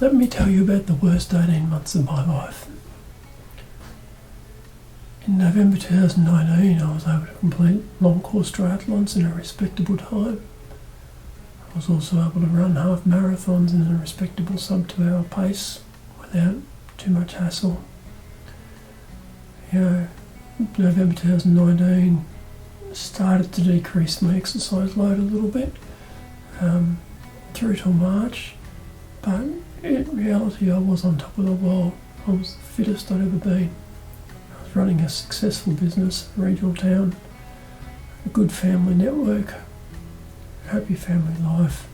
Let me tell you about the worst 18 months of my life. In November 2019, I was able to complete long course triathlons in a respectable time. I was also able to run half marathons in a respectable sub-2 hour pace without too much hassle. November 2019 started to decrease my exercise load a little bit through till March, but in reality I was on top of the world. I was the fittest I'd ever been. I was running a successful business, a regional town, a good family network, a happy family life.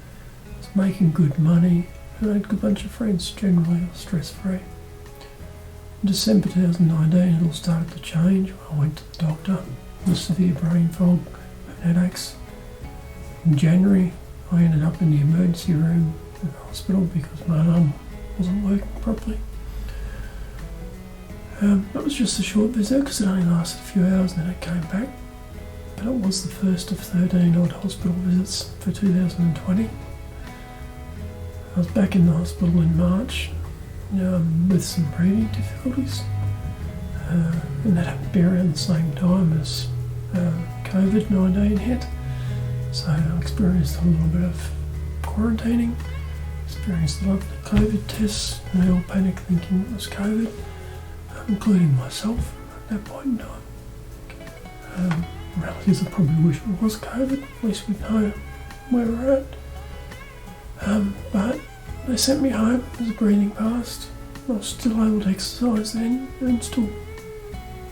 I was making good money and I had a good bunch of friends, generally stress-free. In December 2019 it all started to change. I went to the doctor with severe brain fog and headaches. In January I ended up in the emergency room in the hospital because my arm wasn't working properly. It was just a short visit because it only lasted a few hours and then it came back. But it was the first of 13 odd hospital visits for 2020. I was back in the hospital in March with some breathing difficulties. And that happened to be around the same time as COVID-19 hit. So I experienced a little bit of quarantining, experienced a lot of the COVID tests, and they all panicked thinking it was COVID, including myself at that point in time. Relatives, I probably wish it was COVID, at least we know where we're at. But they sent me home as the breathing passed. I was still able to exercise then and still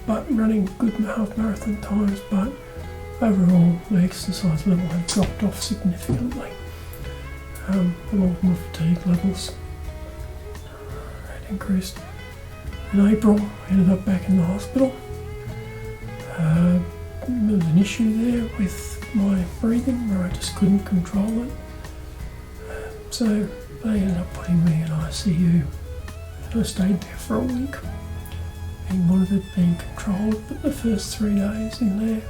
running good half marathon times, but overall the exercise level had dropped off significantly. Along with my fatigue levels had increased. In April I ended up back in the hospital. There was an issue there with my breathing where I just couldn't control it. So they ended up putting me in ICU. And I stayed there for a week, being monitored, being controlled, but the first 3 days in there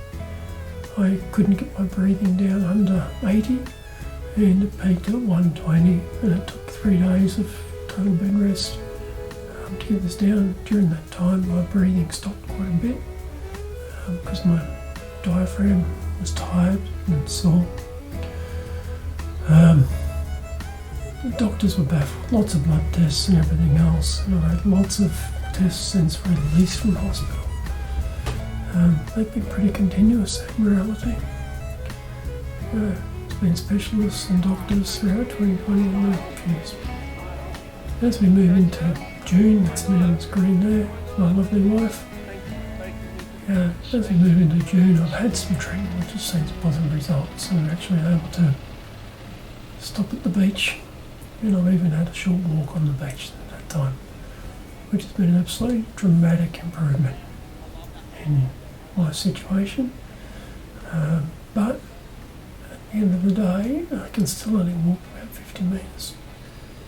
I couldn't get my breathing down under 80 and it peaked at 120, and it took 3 days of total bed rest to get this down. During that time my breathing stopped quite a bit because my diaphragm was tired and sore. The doctors were baffled, lots of blood tests and everything else, and I had lots of tests since release from hospital. They've been pretty continuous in reality. There's been specialists and doctors throughout 2020 and I'm confused. As we move into June, that's me on the screen there, my lovely wife. As we move into June, I've had some treatment which has seen positive results, and I'm actually able to stop at the beach, and I've even had a short walk on the beach at that time, which has been an absolutely dramatic improvement in my situation. But at the end of the day, I can still only walk about 50 metres,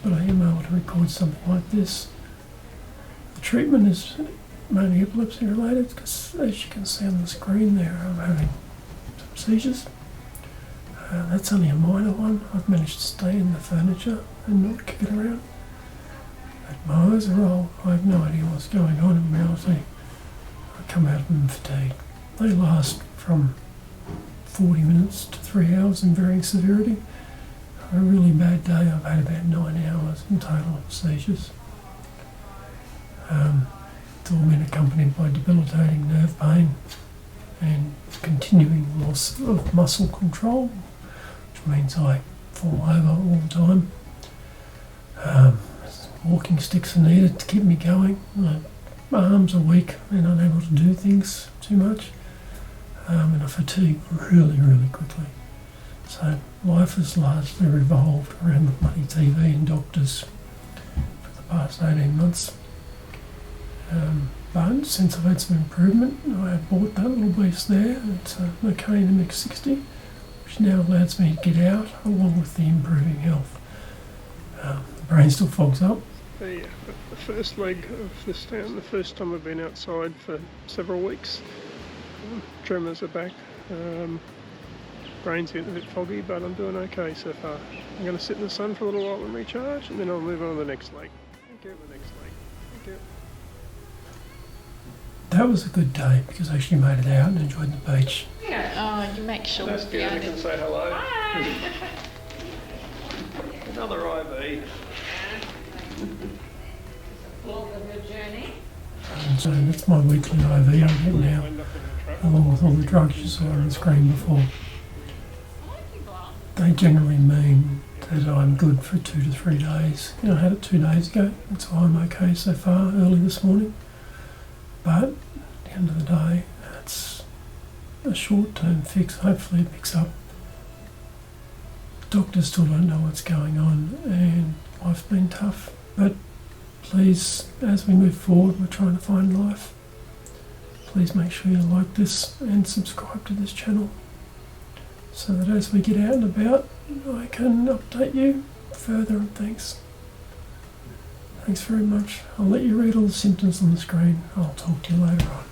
but I am able to record something like this. The treatment is mainly epilepsy related because, as you can see on the screen there, I'm having some seizures. That's only a minor one. I've managed to stay in the furniture and not kick it around. But my eyes are rolled. I have no idea what's going on in reality. I come out of them fatigued. They last from 40 minutes to 3 hours in varying severity. On a really bad day I've had about 9 hours in total of seizures. It's all been accompanied by debilitating nerve pain and continuing loss of muscle control, which means I fall over all the time. Walking sticks are needed to keep me going. My arms are weak and unable to do things too much, and I fatigue really, really quickly. So life has largely revolved around the bloody TV and doctors for the past 18 months. But since I've had some improvement, I bought that little beast there. It's a Mercane MX60, which now allows me to get out along with the improving health. The brain still fogs up. The first leg of this town, the first time I've been outside for several weeks. Tremors are back. brain's getting a bit foggy, but I'm doing okay so far. I'm going to sit in the sun for a little while and recharge, and then I'll move on to the next leg. Thank you. The next leg. Thank you. That was a good day because I actually made it out and enjoyed the beach. Yeah, you make sure. That's good. I can say hello. Hi. Another IV. Long of your journey. And so that's my weekly IV I get now, along with all the drugs you saw on the screen before. They generally mean that I'm good for 2 to 3 days. I had it 2 days ago, that's why I'm okay so far, early this morning. But at the end of the day, it's a short-term fix. Hopefully it picks up. Doctors still don't know what's going on, and life's been tough. But please, as we move forward, we're trying to find life. Please make sure you like this and subscribe to this channel so that as we get out and about, I can update you further. And thanks very much. I'll let you read all the symptoms on the screen. I'll talk to you later on.